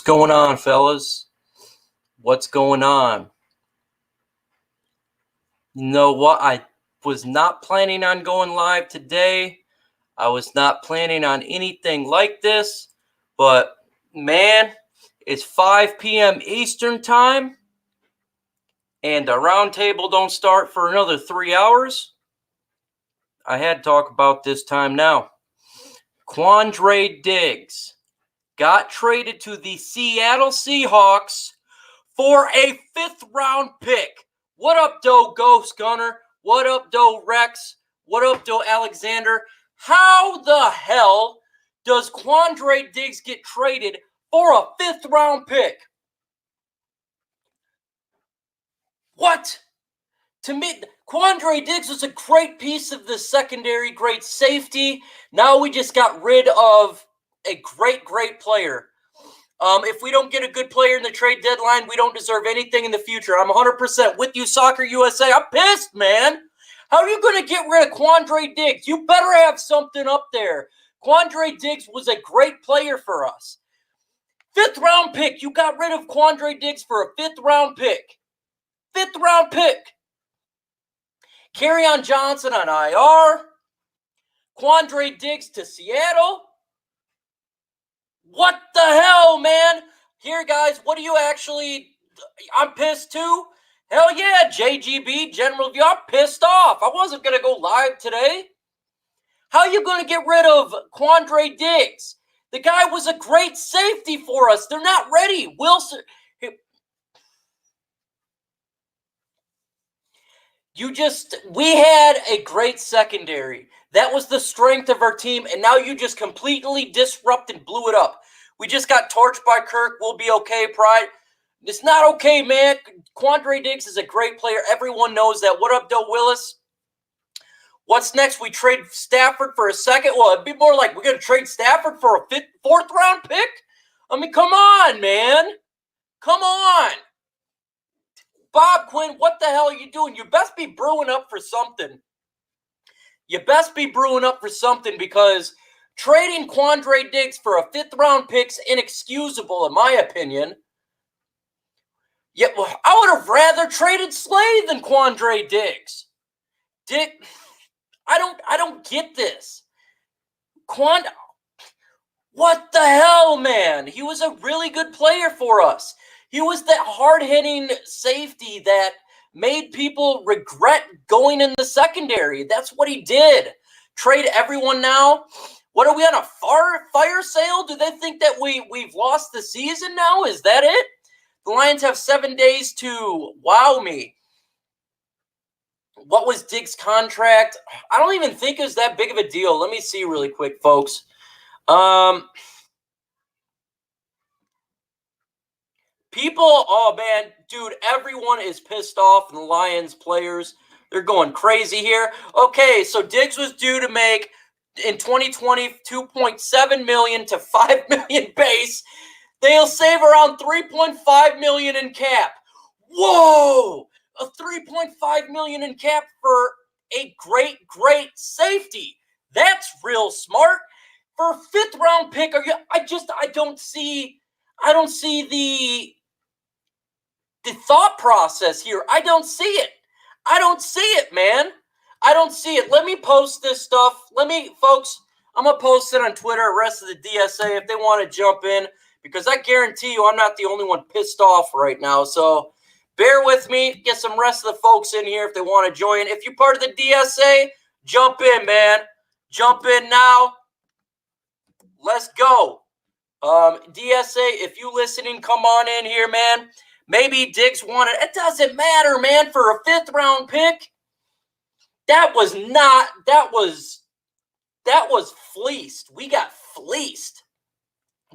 going on, fellas? What's going on? You know what? I was not planning on going live today. I was not planning on anything like this. But, man, it's 5 p.m. Eastern time. And the roundtable don't start for another 3 hours. I had to talk about this time now. Quandre Diggs got traded to the Seattle Seahawks for a 5th-round pick. What up, Doe Ghost Gunner? What up, Doe Rex? What up, Doe Alexander? How the hell does Quandre Diggs get traded for a 5th-round pick? What? To me, Quandre Diggs was a great piece of the secondary, great safety. Now we just got rid of a great player. If we don't get a good player in the trade deadline, we don't deserve anything in the future. I'm 100% with you, Soccer USA. I'm pissed, man. How are you going to get rid of Quandre Diggs? You better have something up there. Quandre Diggs was a great player for us. 5th-round pick. You got rid of Quandre Diggs for a 5th-round pick. 5th-round pick. Kerryon Johnson on IR. Quandre Diggs to Seattle. What the hell, man? Here, guys, what do you actually... I'm pissed, too. Hell yeah, JGB, General View. I'm pissed off. I wasn't going to go live today. How are you going to get rid of Quandre Diggs? The guy was a great safety for us. They're not ready. Wilson... We had a great secondary. That was the strength of our team, and now you just completely disrupted and blew it up. We just got torched by Kirk. We'll be okay, Pride. It's not okay, man. Quandre Diggs is a great player. Everyone knows that. What up, Doe Willis? What's next? We trade Stafford for a second? Well, it'd be more like we're going to trade Stafford for a 4th-round pick? I mean, come on, man. Come on. Bob Quinn, what the hell are you doing? You best be brewing up for something. You best be brewing up for something because trading Quandre Diggs for a 5th-round pick's inexcusable, in my opinion. Yeah, well, I would have rather traded Slay than Quandre Diggs. I don't get this. What the hell, man? He was a really good player for us. He was that hard-hitting safety that made people regret going in the secondary. That's what he did. Trade everyone now. What are we on a fire sale? Do they think that we've lost the season now? Is that it? The Lions have 7 days to wow me. What was Diggs' contract? I don't even think it was that big of a deal. Let me see really quick, folks. People, oh man, dude, everyone is pissed off, and the Lions players, they're going crazy here. Okay, so Diggs was due to make, in 2020, $2.7 million to $5 million base. They'll save around $3.5 million in cap. Whoa! A $3.5 million in cap for a great safety. That's real smart. For a 5th-round pick, I don't see the thought process here. I don't see it. I don't see it, man. I don't see it. Let me post this stuff. Folks, I'm going to post it on Twitter, the rest of the DSA, if they want to jump in, because I guarantee you I'm not the only one pissed off right now. So bear with me. Get some rest of the folks in here if they want to join. If you're part of the DSA, jump in, man. Jump in now. Let's go. DSA, if you listening, come on in here, man. Maybe Diggs wanted. It doesn't matter, man. For a 5th-round pick, that was fleeced. We got fleeced.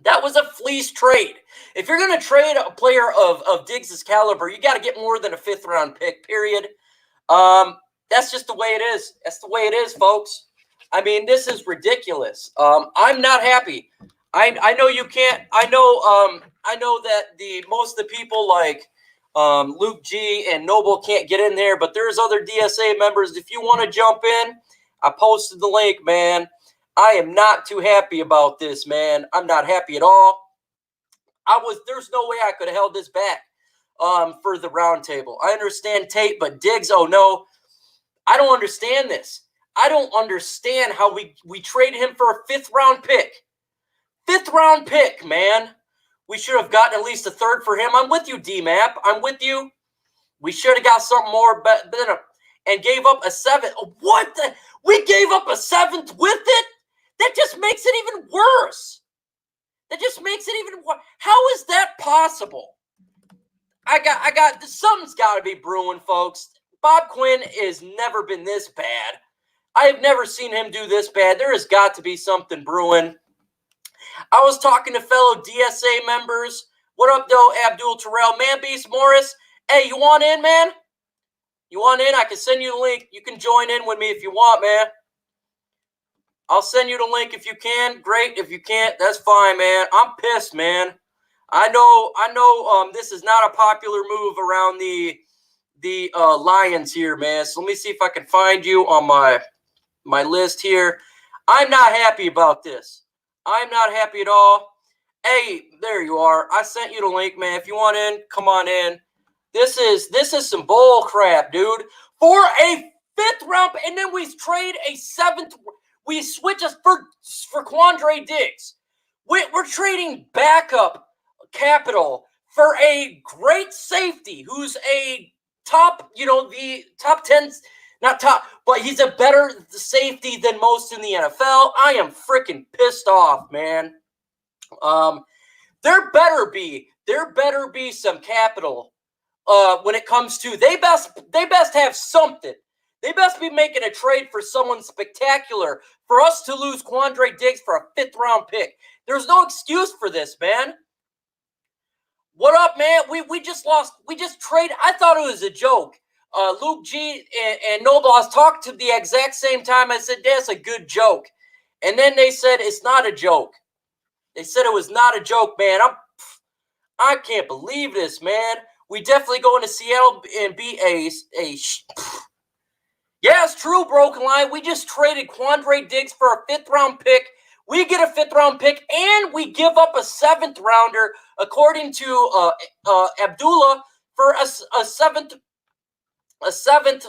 That was a fleece trade. If you're going to trade a player of Diggs' caliber, you got to get more than a 5th-round pick, period. That's just the way it is. That's the way it is, folks. I mean, this is ridiculous. I'm not happy. I know you can't. I know that most of the people like Luke G and Noble can't get in there, but there's other DSA members. If you want to jump in, I posted the link, man. I am not too happy about this, man. I'm not happy at all. There's no way I could have held this back for the roundtable. I understand Tate, but Diggs, oh no. I don't understand this. I don't understand how we traded him for a 5th round pick. 5th round pick, man. We should have gotten at least a 3rd for him. I'm with you, D-Map. I'm with you. We should have got something more and gave up a 7th. What the? We gave up a 7th with it? That just makes it even worse. That just makes it even worse. How is that possible? I got something's got to be brewing, folks. Bob Quinn has never been this bad. I have never seen him do this bad. There has got to be something brewing. I was talking to fellow DSA members. What up, though, Abdul Terrell? Man Beast Morris. Hey, you want in, man? You want in? I can send you the link. You can join in with me if you want, man. I'll send you the link if you can. Great. If you can't, that's fine, man. I'm pissed, man. I know. This is not a popular move around the Lions here, man. So let me see if I can find you on my list here. I'm not happy about this. I'm not happy at all. Hey, there you are. I sent you the link, man. If you want in, come on in. This is some bull crap, dude. For a 5th round, and then we trade a 7th. We switch us for Quandre Diggs. We're trading backup capital for a great safety who's a top, the top 10, not top, but he's a better safety than most in the NFL. I am freaking pissed off, man. There better be some capital when it comes to they best have something. They best be making a trade for someone spectacular for us to lose Quandre Diggs for a 5th round pick. There's no excuse for this, man. What up, man? We just lost. We just traded. I thought it was a joke. Luke G and Nobles talked to the exact same time. I said, that's a good joke. And then they said, it's not a joke. They said it was not a joke, man. I can't believe this, man. We definitely go into Seattle and be yeah, it's true, Broken Line. We just traded Quandre Diggs for a 5th round pick. We get a 5th round pick, and we give up a 7th rounder, according to Abdullah, for a 7th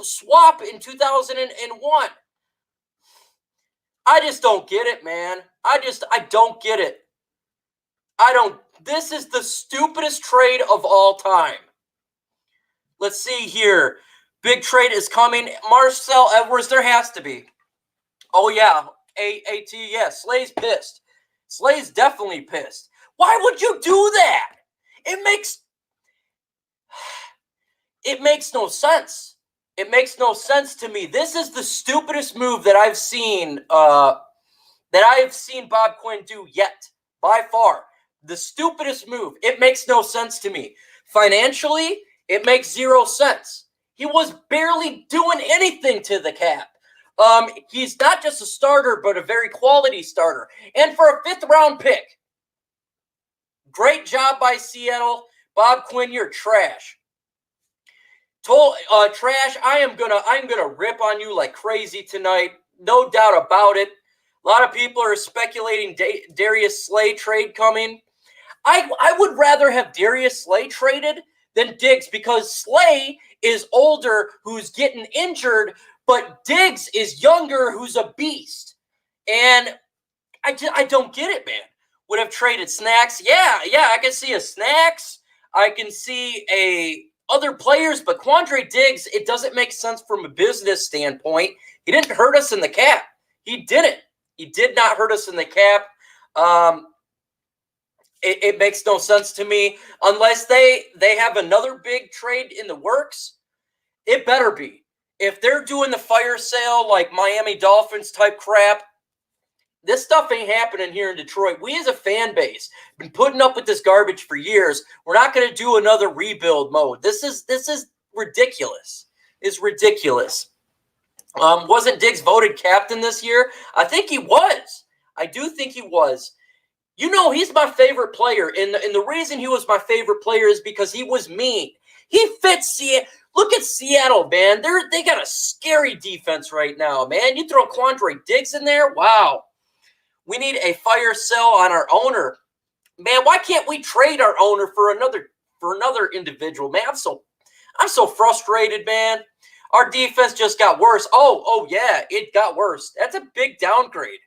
swap in 2001. I just don't get it, man. I don't get it. This is the stupidest trade of all time. Let's see here. Big trade is coming. Marcel Edwards, there has to be. Oh, yeah. AAT, yeah. Slay's pissed. Slay's definitely pissed. Why would you do that? It makes no sense. It makes no sense to me. This is the stupidest move that I've seen Bob Quinn do yet, by far. The stupidest move. It makes no sense to me. Financially, it makes 0 sense. He was barely doing anything to the cap. He's not just a starter, but a very quality starter. And for a 5th round pick, great job by Seattle. Bob Quinn, you're trash. Trash. I'm gonna rip on you like crazy tonight. No doubt about it. A lot of people are speculating Darius Slay trade coming. I would rather have Darius Slay traded than Diggs, because Slay is older, who's getting injured, but Diggs is younger, who's a beast. And I don't get it, man. Would have traded Snacks. Yeah, I can see a Snacks. I can see other players, but Quandre Diggs, it doesn't make sense from a business standpoint. He didn't hurt us in the cap. He didn't. He did not hurt us in the cap. It makes no sense to me unless they have another big trade in the works. It better be. If they're doing the fire sale like Miami Dolphins type crap, this stuff ain't happening here in Detroit. We as a fan base have been putting up with this garbage for years. We're not going to do another rebuild mode. This is ridiculous. It's ridiculous. Wasn't Diggs voted captain this year? I think he was. I do think he was. You know, he's my favorite player, and the reason he was my favorite player is because he was mean. He fits Seattle. Look at Seattle, man. They got a scary defense right now, man. You throw Quandre Diggs in there, wow. We need a fire sale on our owner. Man, why can't we trade our owner for another individual? Man, I'm so frustrated, man. Our defense just got worse. Oh yeah, it got worse. That's a big downgrade.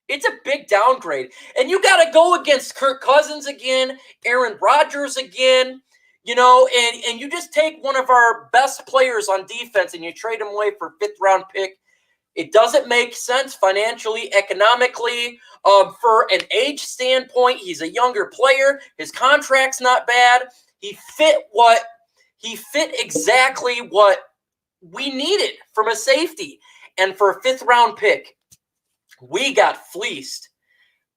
It's a big downgrade. And you got to go against Kirk Cousins again, Aaron Rodgers again, and you just take one of our best players on defense and you trade him away for a 5th-round pick. It doesn't make sense financially, economically. For an age standpoint, he's a younger player. His contract's not bad. He fit exactly what we needed from a safety. And for a 5th-round pick, we got fleeced.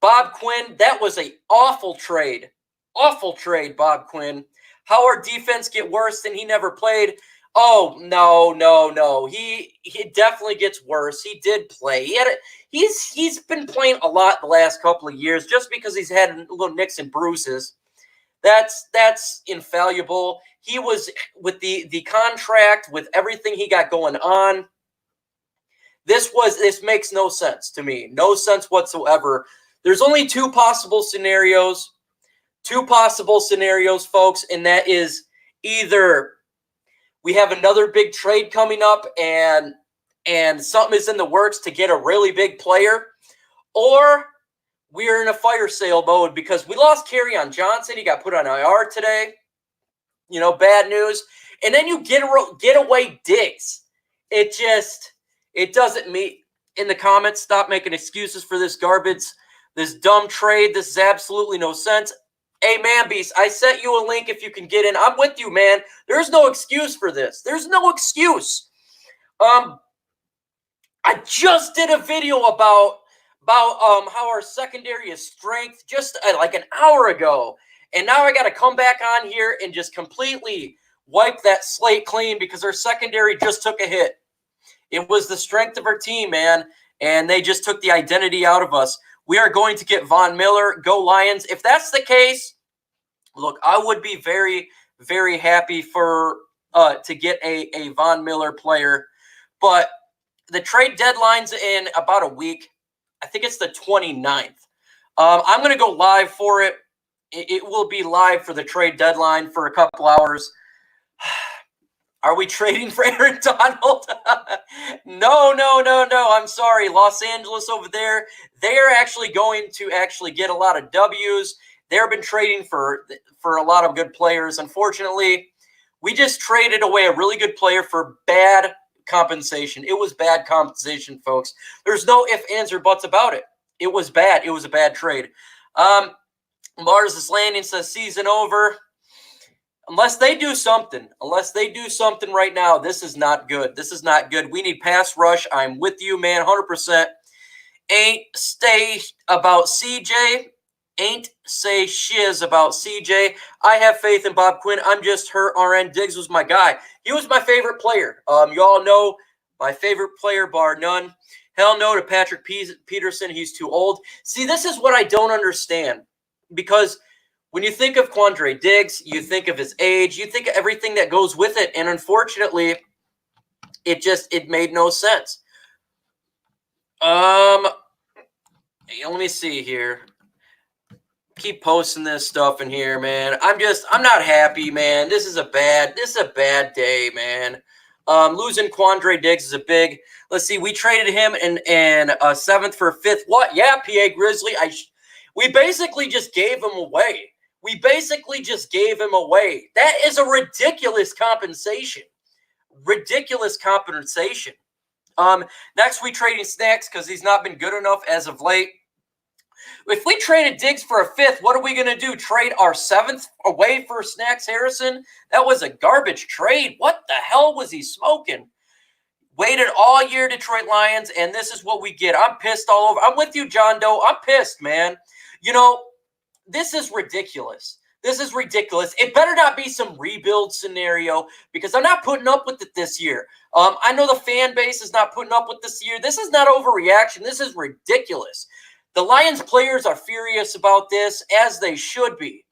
Bob Quinn, that was an awful trade. Awful trade, Bob Quinn. How our defense get worse than he never played? Oh, no. He definitely gets worse. He did play. He's been playing a lot the last couple of years just because he's had little nicks and bruises. That's infallible. He was with the contract, with everything he got going on. This makes no sense to me. No sense whatsoever. There's only two possible scenarios, folks, and that is either we have another big trade coming up and something is in the works to get a really big player, or we're in a fire sale mode because we lost Kerryon Johnson. He got put on IR today. Bad news. And then you get away DIGGS. It doesn't meet. In the comments, stop making excuses for this garbage, this dumb trade. This is absolutely no sense. Hey, Man Beast, I sent you a link if you can get in. I'm with you, man. There's no excuse for this. There's no excuse. I just did a video about how our secondary is strength just like an hour ago. And now I got to come back on here and just completely wipe that slate clean because our secondary just took a hit. It was the strength of our team, man, and they just took the identity out of us. We are going to get Von Miller. Go Lions. If that's the case, look, I would be very, very happy to get a Von Miller player. But the trade deadline's in about a week. I think it's the 29th. I'm going to go live for it. It will be live for the trade deadline for a couple hours. Are we trading for Aaron Donald? No. I'm sorry. Los Angeles over there, they're actually going to get a lot of W's. They've been trading for a lot of good players. Unfortunately, we just traded away a really good player for bad compensation. It was bad compensation, folks. There's no ifs, ands, or buts about it. It was bad. It was a bad trade. Mars' Landing says season over. Unless they do something right now, this is not good. This is not good. We need pass rush. I'm with you, man, 100%. Ain't say shiz about CJ. I have faith in Bob Quinn. I'm just hurt. RN Diggs was my guy. He was my favorite player. You all know my favorite player, bar none. Hell no to Patrick Peterson. He's too old. See, this is what I don't understand. Because when you think of Quandre Diggs, you think of his age, you think of everything that goes with it. And unfortunately, it made no sense. Let me see here. Keep posting this stuff in here, man. I'm not happy, man. This is a bad day, man. Losing Quandre Diggs is a big. Let's see. We traded him in a 7th for a 5th. What? Yeah, PA Grizzly. We basically just gave him away. That is a ridiculous compensation. Next, we traded Snacks because he's not been good enough as of late. If we traded Diggs for a 5th, what are we going to do? Trade our 7th away for Snacks Harrison? That was a garbage trade. What the hell was he smoking? Waited all year, Detroit Lions, and this is what we get. I'm pissed all over. I'm with you, John Doe. I'm pissed, man. This is ridiculous. It better not be some rebuild scenario because I'm not putting up with it this year. I know the fan base is not putting up with this year. This is not overreaction. This is ridiculous. The Lions players are furious about this, as they should be.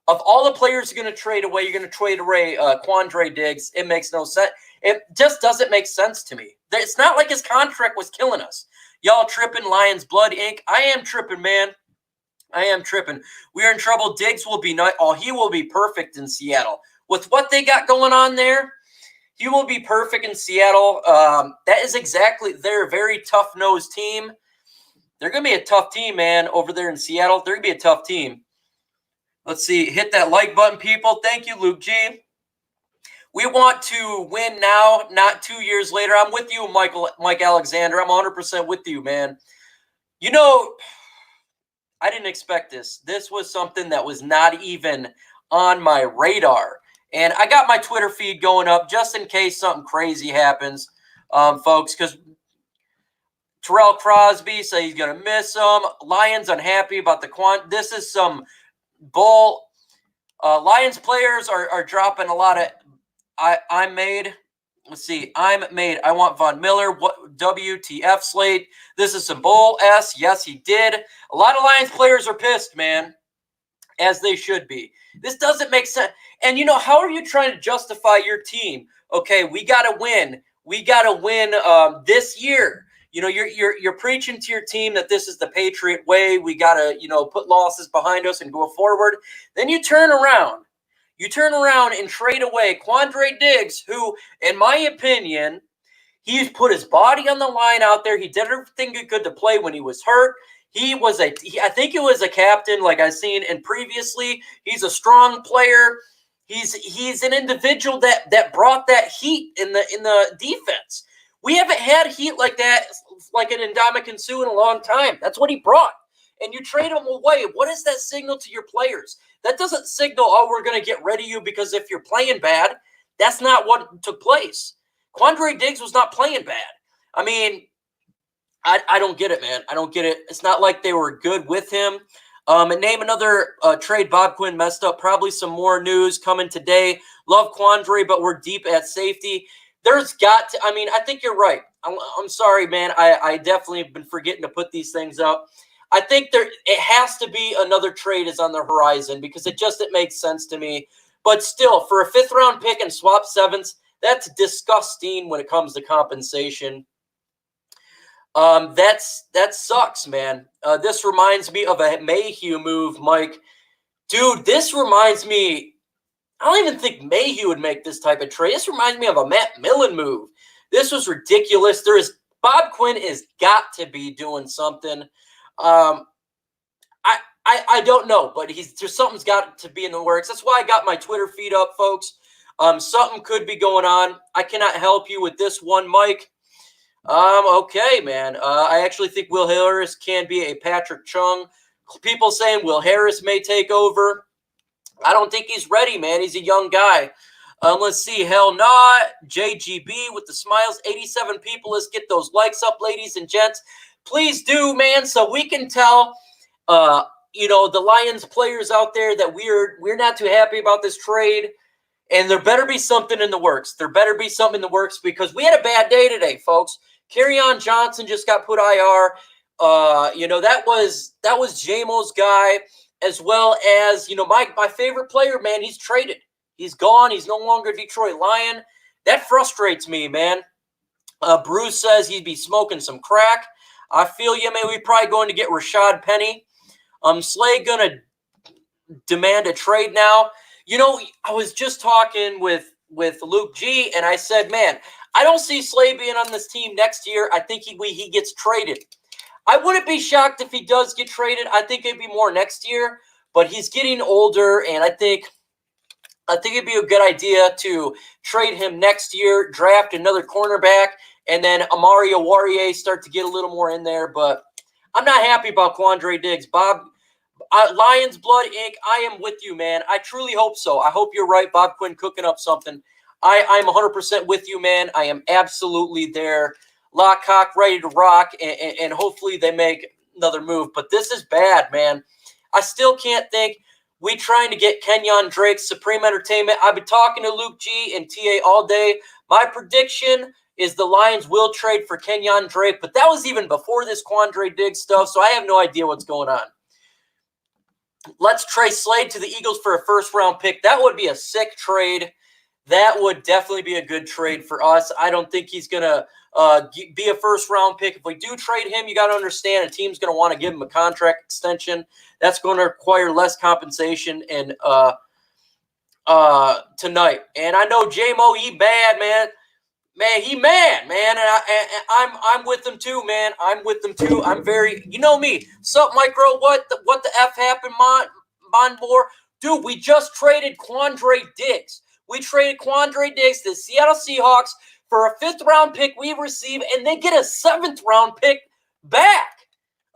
Of all the players you're going to trade away, you're going to trade away Quandre Diggs. It makes no sense. It just doesn't make sense to me. It's not like his contract was killing us. Y'all tripping, Lions Blood Inc. I am tripping, man. I am tripping. We are in trouble. Diggs will be not. Oh, he will be perfect in Seattle with what they got going on there. He will be perfect in Seattle. That is exactly. They're a very tough-nosed team. They're going to be a tough team, man, over there in Seattle. They're going to be a tough team. Let's see. Hit that like button, people. Thank you, Luke G. We want to win now, not 2 years later. I'm with you, Mike Alexander. I'm 100% with you, man. You know, I didn't expect this. This was something that was not even on my radar. And I got my Twitter feed going up just in case something crazy happens, folks, because Terrell Crosby said he's going to miss him. Lions unhappy about the This is some bull. Lions players are dropping a lot of I'm made. Let's see. I'm made. I want Von Miller. What WTF Slade? This is some bull S. Yes, he did. A lot of Lions players are pissed, man, as they should be. This doesn't make sense. And you know, how are you trying to justify your team? Okay, we got to win. We got to win this year. You know, you're preaching to your team that this is the Patriot way. We got to, you know, put losses behind us and go forward. Then you turn around. You turn around and trade away Quandre Diggs, who, in my opinion, he's put his body on the line out there. He did everything he could to play when he was hurt. I think he was a captain, like I've seen in previously. He's a strong player. He's an individual that brought that heat in the defense. We haven't had heat like that, like an Ndamukong Suh in a long time. That's what he brought. And you trade him away. What does that signal to your players? That doesn't signal, oh, we're going to get rid of you because if you're playing bad. That's not what took place. Quandre Diggs was not playing bad. I mean, I don't get it, man. I don't get it. It's not like they were good with him. And name another trade Bob Quinn messed up. Probably some more news coming today. Love Quandre, but we're deep at safety. There's got to, I mean, I think you're right. I'm sorry, man. I definitely have been forgetting to put these things up. I think it has to be another trade is on the horizon because it makes sense to me. But still, for a 5th-round pick and swap 7s, that's disgusting when it comes to compensation. That sucks, man. This reminds me of a Mayhew move, Mike. Dude, this reminds me. I don't even think Mayhew would make this type of trade. This reminds me of a Matt Millen move. This was ridiculous. Bob Quinn has got to be doing something. I don't know, but something's got to be in the works. That's why I got my Twitter feed up, folks. Something could be going on. I cannot help you with this one, Mike. Okay, man. I actually think Will Harris can be a Patrick Chung. People saying Will Harris may take over. I don't think he's ready, man. He's a young guy. Let's see. Hell not. JGB with the smiles. 87 people. Let's get those likes up, ladies and gents. Please do, man, so we can tell, the Lions players out there that we're not too happy about this trade. And there better be something in the works. There better be something in the works because we had a bad day today, folks. Kerryon Johnson just got put IR. That was JMO's guy, as well as, my favorite player, man, he's traded. He's gone. He's no longer a Detroit Lion. That frustrates me, man. Bruce says he'd be smoking some crack. I feel you, man. We're probably going to get Rashad Penny. Slade going to demand a trade now. I was just talking with Luke G, and I said, man, I don't see Slade being on this team next year. I think he gets traded. I wouldn't be shocked if he does get traded. I think it'd be more next year, but he's getting older, and I think it'd be a good idea to trade him next year, draft another cornerback, and then Amari Oruwariye start to get a little more in there. But I'm not happy about Quandre Diggs. Bob, Lions Blood Inc., I am with you, man. I truly hope so. I hope you're right, Bob Quinn, cooking up something. I'm 100% with you, man. I am absolutely there. Lock, cock, ready to rock, and hopefully they make another move. But this is bad, man. I still can't think. We trying to get Kenyon Drake, Supreme Entertainment. I've been talking to Luke G and TA all day. My prediction is the Lions will trade for Kenyon Drake, but that was even before this Quandre Diggs stuff, so I have no idea what's going on. Let's trade Slade to the Eagles for a 1st-round pick. That would be a sick trade. That would definitely be a good trade for us. I don't think he's going to be a first-round pick. If we do trade him, you got to understand a team's going to want to give him a contract extension. That's going to require less compensation and tonight. And I know J-Mo, he bad, man. Man, he mad, man, and I'm with him too, man. I'm with him too. I'm very, you know me. Sup, Micro? What the f happened, Monbor? Dude, we just traded Quandre Diggs. We traded Quandre Diggs to the Seattle Seahawks for a 5th-round pick we receive, and they get a 7th-round pick back.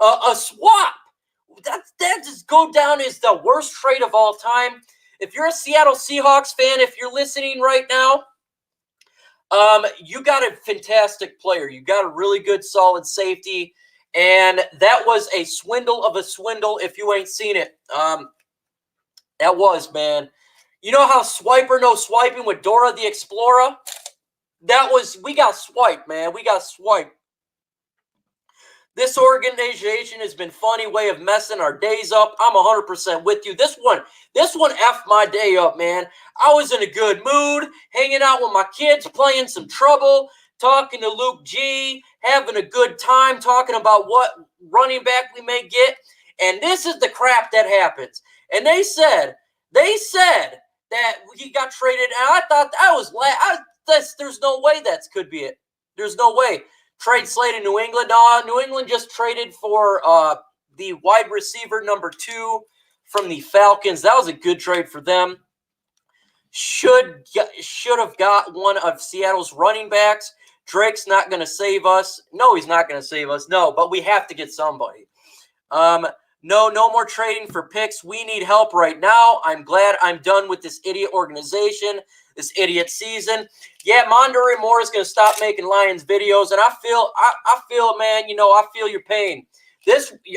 A swap. That just go down as the worst trade of all time. If you're a Seattle Seahawks fan, if you're listening right now, you got a fantastic player. You got a really good, solid safety, and that was a swindle of a swindle if you ain't seen it. That was, man. You know how Swiper No Swiping with Dora the Explorer? We got swiped, man. We got swiped. This organization has been funny way of messing our days up. I'm 100% with you. This one effed my day up, man. I was in a good mood, hanging out with my kids, playing some Trouble, talking to Luke G, having a good time, talking about what running back we may get. And this is the crap that happens. And they said that he got traded, and I thought there's no way that could be it. There's no way. Trade slate in New England. New England just traded for the wide receiver number 2 from the Falcons. That was a good trade for them. Should have got one of Seattle's running backs. Drake's not going to save us. No, he's not going to save us. No, but we have to get somebody. No more trading for picks. We need help right now. I'm glad I'm done with this idiot organization, this idiot season. Yeah, Mondere Moore is going to stop making Lions videos, and I feel, man, I feel your pain.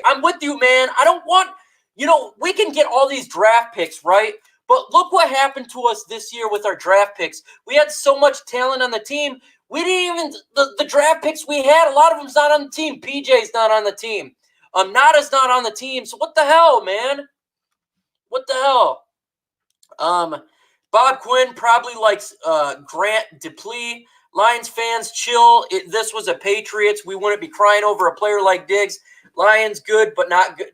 I'm with you, man. I don't want, we can get all these draft picks, right? But look what happened to us this year with our draft picks. We had so much talent on the team. We didn't even, the draft picks we had, a lot of them's not on the team. PJ's not on the team. Nada's not on the team. So what the hell, man? What the hell? Bob Quinn probably likes Grant Dupree. Lions fans, chill. This was a Patriots. We wouldn't be crying over a player like Diggs. Lions, good, but not good.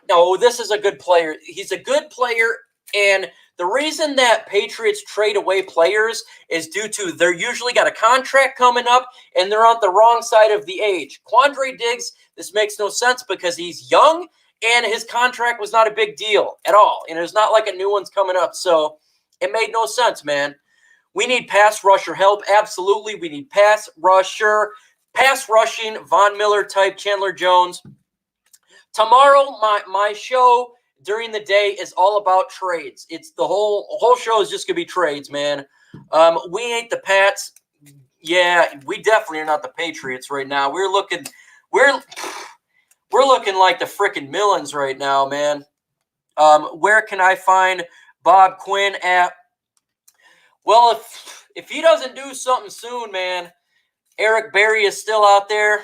No, this is a good player. He's a good player, and the reason that Patriots trade away players is due to they're usually got a contract coming up, and they're on the wrong side of the age. Quandre Diggs, this makes no sense because he's young, and his contract was not a big deal at all, and it's not like a new one's coming up, so it made no sense, man. We need pass rusher help. Absolutely, we need pass rushing, Von Miller type, Chandler Jones. Tomorrow, my show during the day is all about trades. It's the whole show is just gonna be trades, man. We ain't the Pats. Yeah, we definitely are not the Patriots right now. We're looking like the frickin' Millins right now, man. Where can I find Bob Quinn at? Well, if he doesn't do something soon, man, Eric Berry is still out there.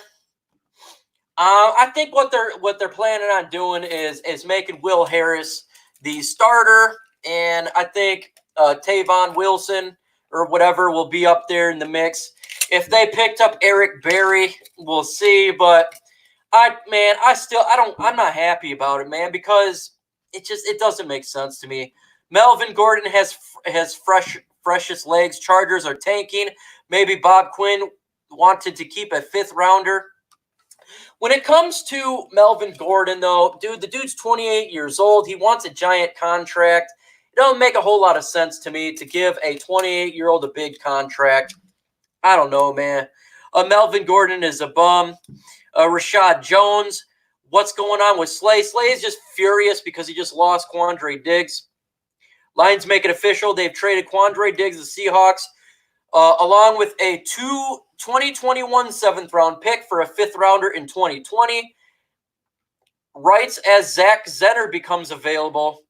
I think what they're planning on doing is making Will Harris the starter, and I think Tavon Wilson or whatever will be up there in the mix. If they picked up Eric Berry, we'll see. But I'm not happy about it, man, because it doesn't make sense to me. Melvin Gordon has freshest legs. Chargers are tanking. Maybe Bob Quinn wanted to keep a 5th rounder. When it comes to Melvin Gordon, though, the dude's 28 years old. He wants a giant contract. It doesn't make a whole lot of sense to me to give a 28-year-old a big contract. I don't know, man. Melvin Gordon is a bum. Rashad Jones, what's going on with Slay? Slay is just furious because he just lost Quandre Diggs. Lions make it official. They've traded Quandre Diggs to the Seahawks along with a 2021 7th-round pick for a 5th rounder in 2020. Rights as Zach Zenner becomes available.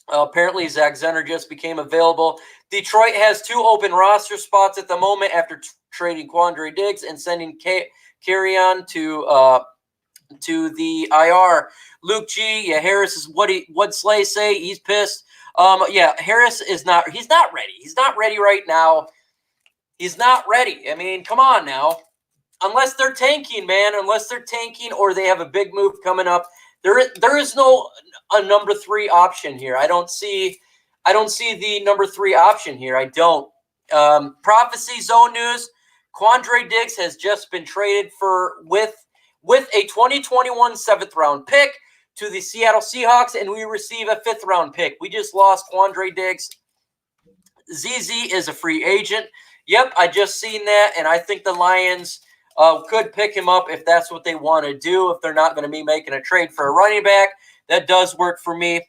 Apparently, Zach Zenner just became available. Detroit has 2 open roster spots at the moment after trading Quandre Diggs and sending Kerryon to the IR. Luke G. Yeah, Harris is what Slay say. He's pissed. Yeah, Harris is not. He's not ready. He's not ready right now. He's not ready. I mean, come on now. Unless they're tanking, man. Unless they're tanking or they have a big move coming up, there is no a number 3 option here. I don't see the number 3 option here. I don't. Prophecy Zone News. Quandre Diggs has just been traded with a 2021 7th round pick to the Seattle Seahawks, and we receive a 5th round pick. We just lost Quandre Diggs. ZZ is a free agent. Yep, I just seen that, and I think the Lions could pick him up if that's what they want to do. If they're not going to be making a trade for a running back, that does work for me.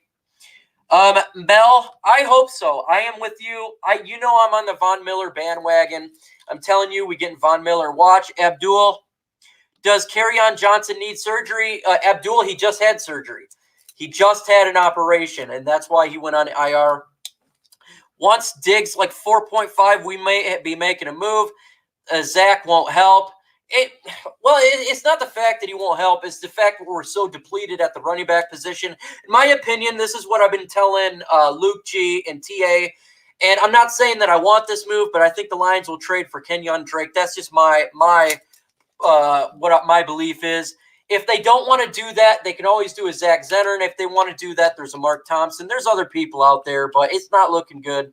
Mel, I hope so. I am with you. I'm on the Von Miller bandwagon. I'm telling you, we getting Von Miller. Watch. Abdul, does Kerryon Johnson need surgery? Abdul, he just had surgery. He just had an operation, and that's why he went on IR. Once Diggs like 4.5, we may be making a move. Zach won't help. It's not the fact that he won't help. It's the fact that we're so depleted at the running back position. In my opinion, this is what I've been telling Luke G and TA. And I'm not saying that I want this move, but I think the Lions will trade for Kenyon Drake. That's just my what my belief is. If they don't want to do that, they can always do a Zach Zenner. And if they want to do that, there's a Mark Thompson. There's other people out there, but it's not looking good.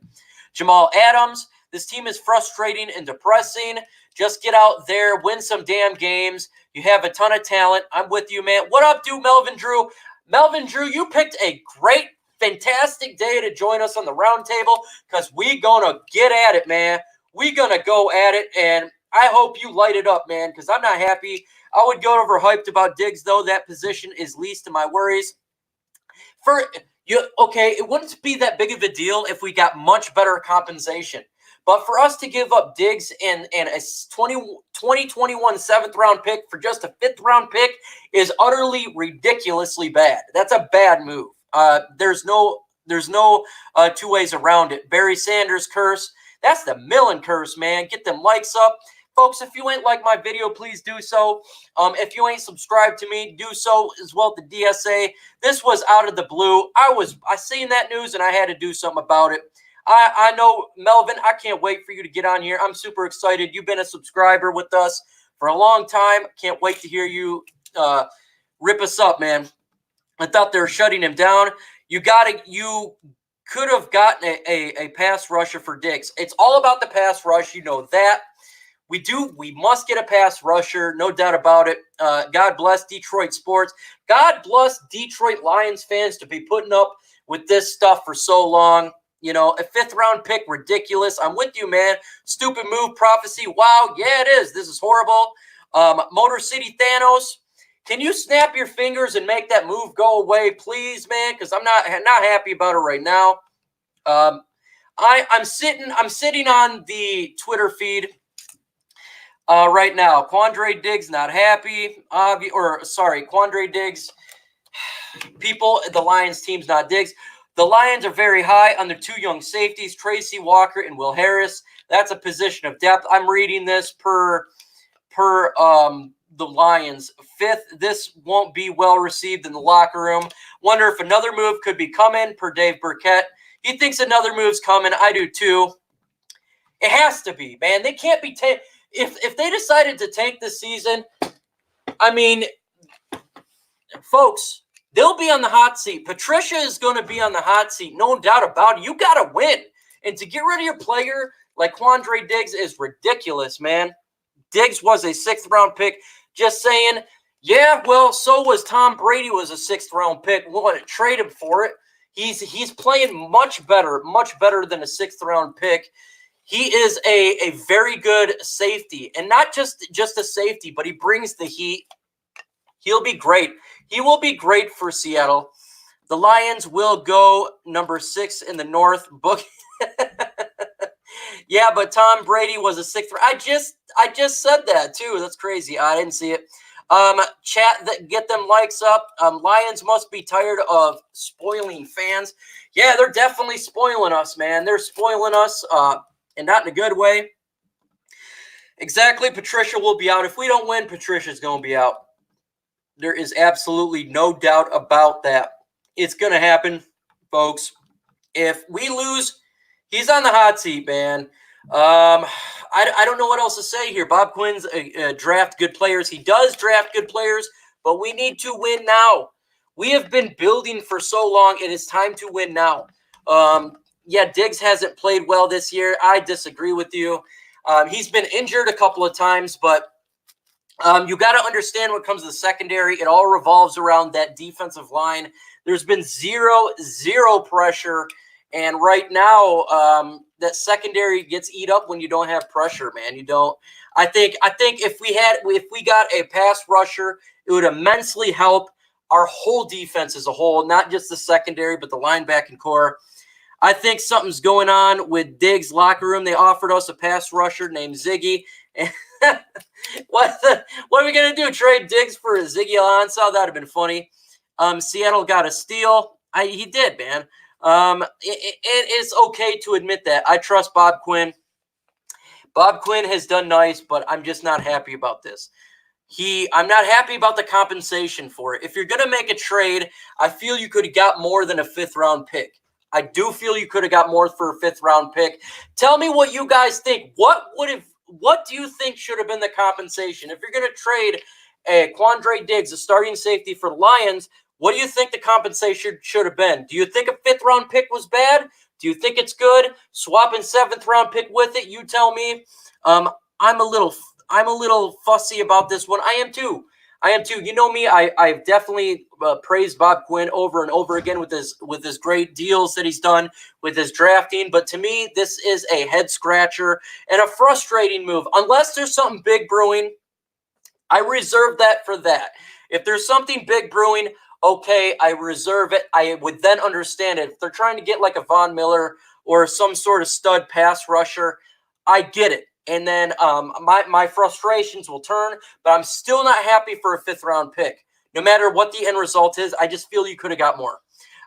Jamal Adams, this team is frustrating and depressing. Just get out there, win some damn games. You have a ton of talent. I'm with you, man. What up, dude, Melvin Drew? Melvin Drew, you picked a great, fantastic day to join us on the round table because we going to get at it, man. We going to go at it, and I hope you light it up, man, because I'm not happy. I would go overhyped about Diggs, though. That position is least of my worries. It wouldn't be that big of a deal if we got much better compensation. But for us to give up Diggs and a 2021 7th round pick for just a 5th round pick is utterly ridiculously bad. That's a bad move. There's no two ways around it. Barry Sanders curse. That's the Millen curse, man. Get them likes up. Folks, if you ain't like my video, please do so. If you ain't subscribed to me, do so as well at the DSA. This was out of the blue. I seen that news and I had to do something about it. I know, Melvin, I can't wait for you to get on here. I'm super excited. You've been a subscriber with us for a long time. Can't wait to hear you rip us up, man. I thought they were shutting him down. You could have gotten a pass rusher for Diggs. It's all about the pass rush. You know that. We must get a pass rusher, no doubt about it. God bless Detroit sports. God bless Detroit Lions fans to be putting up with this stuff for so long. You know, a 5th round pick, ridiculous. I'm with you, man. Stupid move, prophecy. Wow, yeah, it is. This is horrible. Motor City Thanos, can you snap your fingers and make that move go away, please, man? Because I'm not happy about it right now. I'm sitting on the Twitter feed right now. Quandre Diggs not happy. Quandre Diggs. People, the Lions team's not Diggs. The Lions are very high on their 2 young safeties, Tracy Walker and Will Harris. That's a position of depth. I'm reading this per the Lions. 5th, this won't be well received in the locker room. Wonder if another move could be coming, per Dave Burkett. He thinks another move's coming. I do too. It has to be, man. They can't be if they decided to tank this season, I mean, folks, they'll be on the hot seat. Patricia is going to be on the hot seat, no doubt about it. You got to win. And to get rid of your player like Quandre Diggs is ridiculous, man. Diggs was a 6th round pick. Just saying, yeah, well, so was Tom Brady was a 6th round pick. We want to trade him for it. He's playing much better than a 6th round pick. He is a very good safety, and not just a safety, but he brings the heat. He'll be great. He will be great for Seattle. The Lions will go number 6 in the North. Book. Yeah, but Tom Brady was a 6th. I just said that too. That's crazy. I didn't see it. Chat, get them likes up. Lions must be tired of spoiling fans. Yeah, they're definitely spoiling us, man. They're spoiling us, and not in a good way. Exactly. Patricia will be out. If we don't win, Patricia's going to be out. There is absolutely no doubt about that. It's going to happen, folks. If we lose, he's on the hot seat, man. I don't know what else to say here. Bob Quinn's draft good players. He does draft good players, but we need to win now. We have been building for so long. It is time to win now. Yeah, Diggs hasn't played well this year. I disagree with you. He's been injured a couple of times, but you got to understand when it comes to the secondary, it all revolves around that defensive line. There's been zero pressure. And right now, that secondary gets eat up when you don't have pressure, man. You don't. I think if we got a pass rusher, it would immensely help our whole defense as a whole, not just the secondary, but the linebacking core. I think something's going on with Diggs' locker room. They offered us a pass rusher named Ziggy. What are we gonna do? Trade Diggs for Ziggy Alonso? That'd have been funny. Seattle got a steal. He did, man. It is okay to admit that. I trust Bob Quinn. Bob Quinn has done nice, but I'm just not happy about this. I'm not happy about the compensation for it. If you're going to make a trade, I feel you could have got more than a 5th-round pick. I do feel you could have got more for a 5th-round pick. Tell me what you guys think. What do you think should have been the compensation? If you're going to trade a Quandre Diggs, a starting safety for the Lions, what do you think the compensation should have been? Do you think a 5th-round pick was bad? Do you think it's good? Swapping 7th-round pick with it? You tell me. I'm a little fussy about this one. I am too. You know me. I've definitely praised Bob Quinn over and over again with his great deals that he's done with his drafting. But to me, this is a head scratcher and a frustrating move. Unless there's something big brewing, I reserve that for that. If there's something big brewing, okay, I reserve it. I would then understand it. If they're trying to get like a Von Miller or some sort of stud pass rusher, I get it. And then my frustrations will turn, but I'm still not happy for a 5th-round pick. No matter what the end result is, I just feel you could have got more.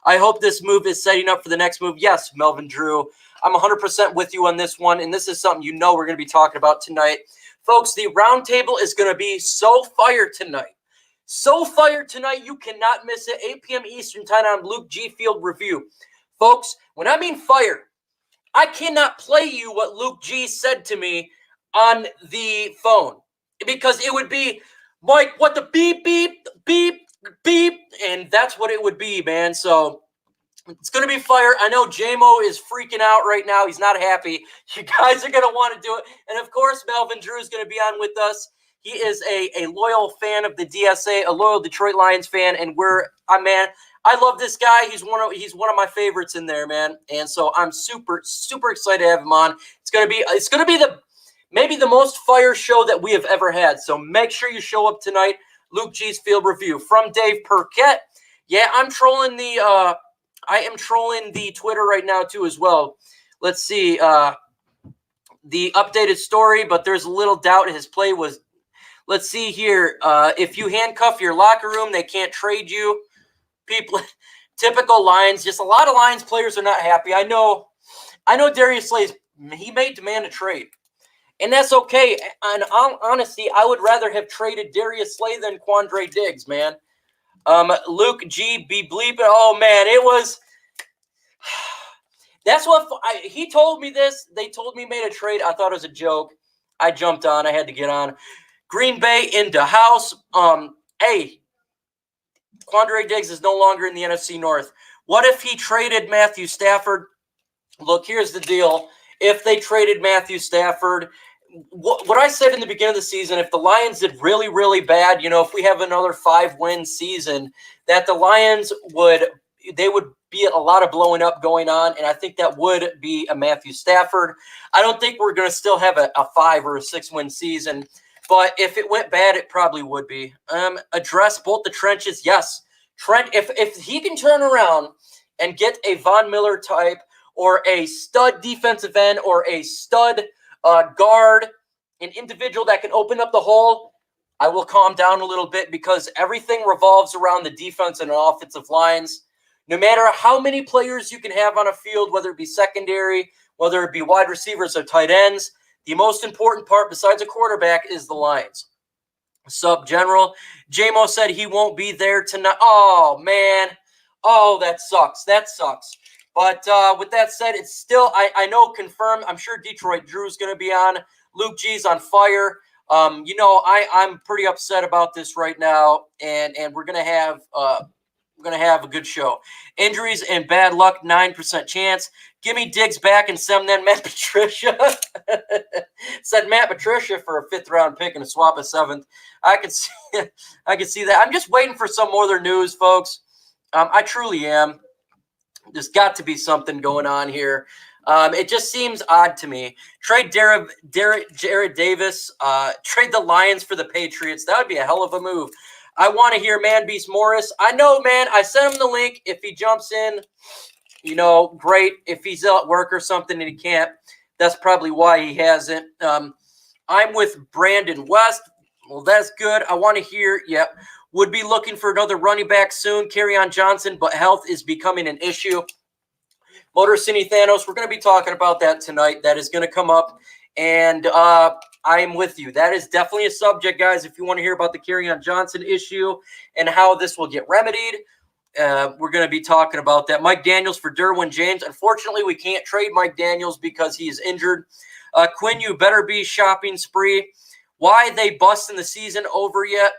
I hope this move is setting up for the next move. Yes, Melvin Drew, I'm 100% with you on this one, and this is something you know we're going to be talking about tonight. Folks, the roundtable is going to be so fire tonight. So fire tonight, you cannot miss it. 8 p.m. Eastern time on Luke G. Field Review. Folks, when I mean fire, I cannot play you what Luke G said to me on the phone because it would be, Mike, what the beep, beep, beep, beep, and that's what it would be, man. So it's going to be fire. I know J-Mo is freaking out right now. He's not happy. You guys are going to want to do it. And, of course, Melvin Drew is going to be on with us. He is a loyal fan of the DSA, a loyal Detroit Lions fan, and I love this guy. He's one of my favorites in there, man. And so I'm super excited to have him on. It's gonna be maybe the most fire show that we have ever had. So make sure you show up tonight. Luke G's Field Review from Dave Perkett. Yeah, I am trolling the Twitter right now too as well. Let's see the updated story, but there's a little doubt his play was. Let's see here. If you handcuff your locker room, they can't trade you. People, typical Lions. Just a lot of Lions players are not happy. I know Darius Slay's, he may demand a trade. And that's okay. And honestly, I would rather have traded Darius Slay than Quandre Diggs, man. Luke G, be bleeping. Oh, man, it was. That's what he told me this. They told me made a trade. I thought it was a joke. I jumped on. I had to get on. Green Bay in the house. Hey, Quandre Diggs is no longer in the NFC North. What if he traded Matthew Stafford? Look, here's the deal. If they traded Matthew Stafford, what I said in the beginning of the season, if the Lions did really, really bad, if we have another 5-win season, that the Lions would be a lot of blowing up going on, and I think that would be a Matthew Stafford. I don't think we're going to still have a 5 or a 6-win season. But if it went bad, it probably would be. Address both the trenches. Yes. Trent, if he can turn around and get a Von Miller type or a stud defensive end or a stud guard, an individual that can open up the hole, I will calm down a little bit because everything revolves around the defense and offensive lines. No matter how many players you can have on a field, whether it be secondary, whether it be wide receivers or tight ends, the most important part besides a quarterback is the lines. Sub General. J-Mo said he won't be there tonight. Oh, man. Oh, that sucks. But with that said, it's still, I know confirmed. I'm sure Detroit Drew's going to be on. Luke G's on fire. I'm pretty upset about this right now, and we're going to have a good show. Injuries and bad luck, 9% chance. Give me DIGGS back and send them Matt Patricia. Said Matt Patricia for a 5th round pick and a swap a 7th. I can see that. I'm just waiting for some more news, folks. I truly am. There's got to be something going on here. It just seems odd to me. Trade Jared Davis. Trade the Lions for the Patriots. That would be a hell of a move. I want to hear Man Beast Morris. I know, man. I sent him the link. If he jumps in, great. If he's at work or something and he can't, that's probably why he hasn't. I'm with Brandon West. Well, that's good. I want to hear, yep. Would be looking for another running back soon. Kerryon Johnson, but health is becoming an issue. Motor City Thanos, we're going to be talking about that tonight. That is going to come up. And I am with you. That is definitely a subject, guys, if you want to hear about the Kerryon Johnson issue and how this will get remedied. We're going to be talking about that. Mike Daniels for Derwin James. Unfortunately, we can't trade Mike Daniels because he is injured. Quinn, you better be shopping spree. Why they busting the season over yet?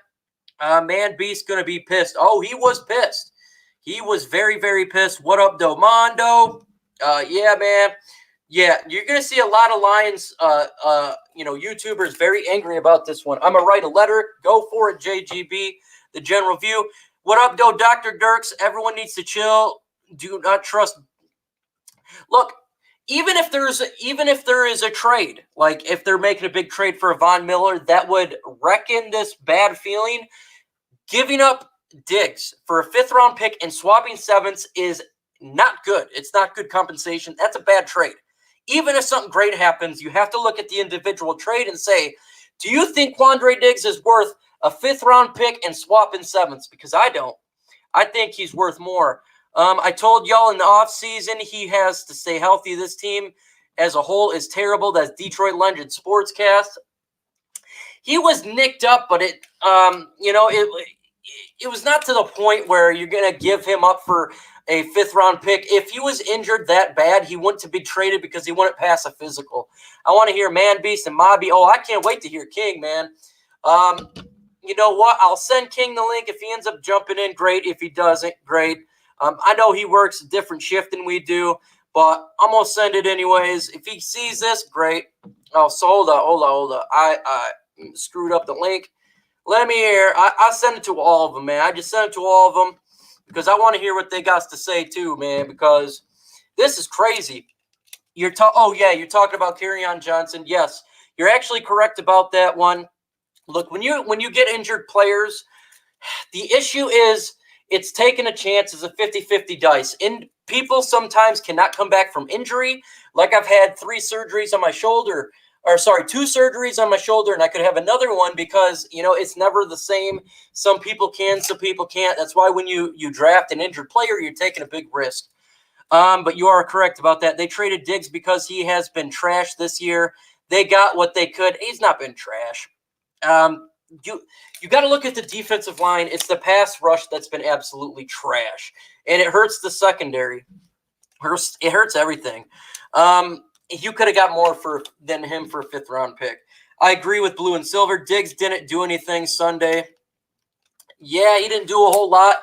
Man Beast going to be pissed. Oh, he was pissed. He was very, very pissed. What up, Domando? Yeah, man. Yeah, you're going to see a lot of Lions, YouTubers very angry about this one. I'm going to write a letter. Go for it, JGB, the general view. What up, Dr. Dirks? Everyone needs to chill. Do not trust. Look, even if there is a trade, like if they're making a big trade for Von Miller, that would reckon this bad feeling. Giving up DIGGS for a 5th round pick and swapping 7ths is not good. It's not good compensation. That's a bad trade. Even if something great happens, you have to look at the individual trade and say, do you think Quandre Diggs is worth a 5th round pick and swapping 7ths? Because I don't. I think he's worth more. I told y'all in the offseason he has to stay healthy. This team as a whole is terrible. That's Detroit Legend Sportscast. He was nicked up, but it was not to the point where you're going to give him up for a 5th round pick. If he was injured that bad, he wouldn't be traded because he wouldn't pass a physical. I want to hear Man Beast and Mobby. Oh, I can't wait to hear King, man. You know what? I'll send King the link. If he ends up jumping in, great. If he doesn't, great. I know he works a different shift than we do, but I'm going to send it anyways. If he sees this, great. Oh, so hold on. I screwed up the link. Let me hear. I send it to all of them, man. I just sent it to all of them because I want to hear what they got to say too, man, because this is crazy. You're talking about Kerryon Johnson. Yes, you're actually correct about that one. Look, when you get injured players, the issue is it's taking a chance as a 50-50 dice. And people sometimes cannot come back from injury. Like I've had 2 surgeries on my shoulder, and I could have another one because, it's never the same. Some people can, some people can't. That's why when you draft an injured player, you're taking a big risk. But you are correct about that. They traded DIGGS because he has been trash this year. They got what they could. He's not been trash. You got to look at the defensive line. It's the pass rush that's been absolutely trash, and it hurts the secondary. It hurts everything. You could have got more than him for a 5th round pick. I agree with Blue and Silver. DIGGS didn't do anything Sunday. Yeah, he didn't do a whole lot.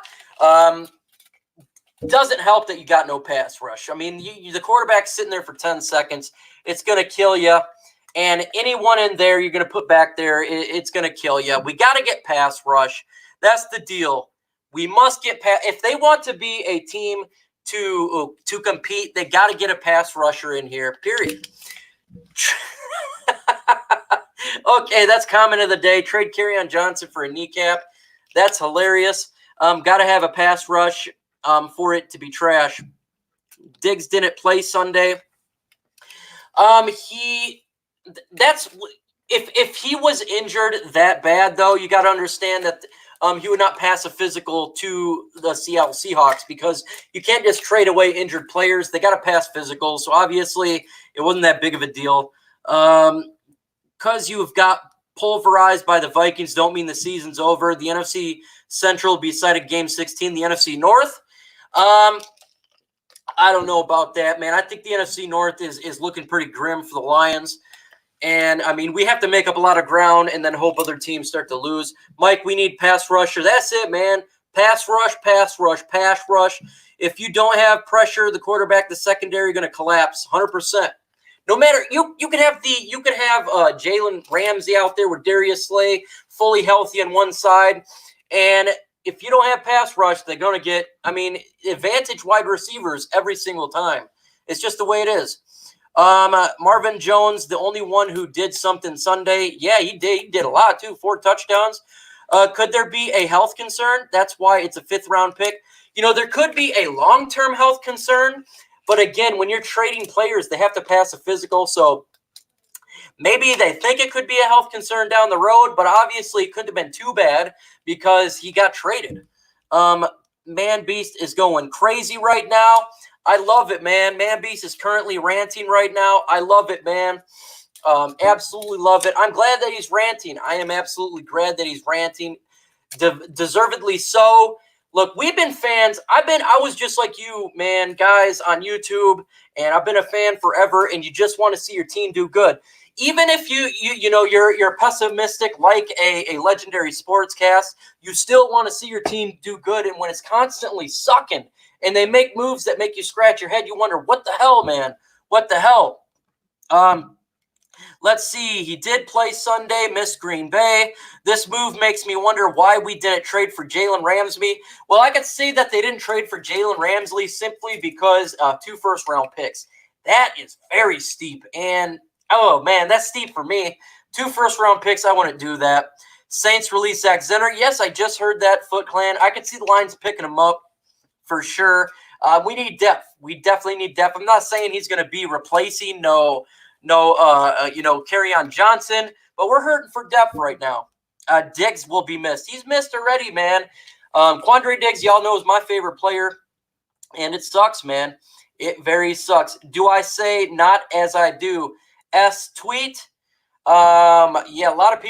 Doesn't help that you got no pass rush. I mean, the quarterback's sitting there for 10 seconds. It's going to kill you. And anyone in there you're going to put back there, it's going to kill you. We got to get pass rush. That's the deal. We must get pass. If they want to be a team to compete, they got to get a pass rusher in here, period. Okay, that's comment of the day. Trade Kerryon Johnson for a kneecap. That's hilarious. Got to have a pass rush for it to be trash. DIGGS didn't play Sunday. If he was injured that bad, though, you got to understand that he would not pass a physical to the Seattle Seahawks because you can't just trade away injured players. They got to pass physicals. So obviously it wasn't that big of a deal. Because you've got pulverized by the Vikings don't mean the season's over. The NFC Central will be decided Game 16. The NFC North, I don't know about that, man. I think the NFC North is looking pretty grim for the Lions. And, I mean, we have to make up a lot of ground and then hope other teams start to lose. Mike, we need pass rusher. That's it, man. Pass rush, pass rush, pass rush. If you don't have pressure, the quarterback, the secondary, going to collapse 100%. No matter you could have Jalen Ramsey out there with Darius Slay fully healthy on one side, and if you don't have pass rush, they're going to get, I mean, advantage wide receivers every single time. It's just the way it is. Marvin Jones, the only one who did something Sunday. Yeah, he did. He did a lot too. 4 touchdowns. Could there be a health concern? That's why it's a 5th-round pick. You know, there could be a long-term health concern. But again, when you're trading players, they have to pass a physical. So maybe they think it could be a health concern down the road, but obviously it couldn't have been too bad because he got traded. Man Beast is going crazy right now. I love it, man. Man Beast is currently ranting right now. I love it, man. Absolutely love it. I'm glad that he's ranting. I am absolutely glad that he's ranting. Deservedly so. Look, we've been fans. I was just like you, man, guys, on YouTube, and I've been a fan forever, and you just want to see your team do good. Even if you're pessimistic like a legendary sportscast, you still want to see your team do good. And when it's constantly sucking and they make moves that make you scratch your head, you wonder, what the hell, man? What the hell? Let's see. He did play Sunday, missed Green Bay. This move makes me wonder why we didn't trade for Jalen Ramsey. Well, I could see that they didn't trade for Jalen Ramsey simply because 2 first-round picks. That is very steep. And, oh, man, that's steep for me. 2 first-round picks, I wouldn't do that. Saints release Zach Zenner. Yes, I just heard that, Foot Clan. I could see the Lions picking him up for sure. We need depth. We definitely need depth. I'm not saying he's going to be replacing Kerryon Johnson, but we're hurting for depth right now. Diggs will be missed. He's missed already, man. Quandre Diggs, y'all know, is my favorite player, and it sucks, man. It very sucks. Do I say not as I do? Tweet. Yeah, a lot of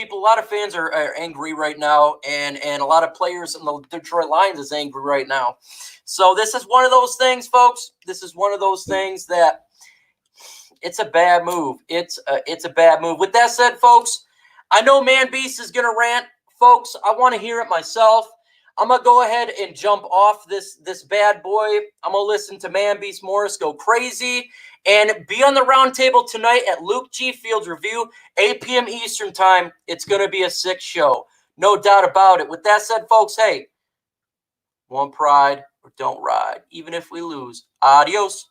fans are angry right now, and a lot of players in the Detroit Lions is angry right now. So this is one of those things, folks. This is one of those things that it's a bad move. It's a bad move. With that said, folks, I know Man Beast is gonna rant, folks. I want to hear it myself. I'm gonna go ahead and jump off this bad boy. I'm gonna listen to Man Beast Morris go crazy and be on the round table tonight at Luke G. Fields Review, 8 p.m. Eastern time. It's gonna be a sick show, no doubt about it. With that said, folks, hey, one pride or don't ride, even if we lose. Adios.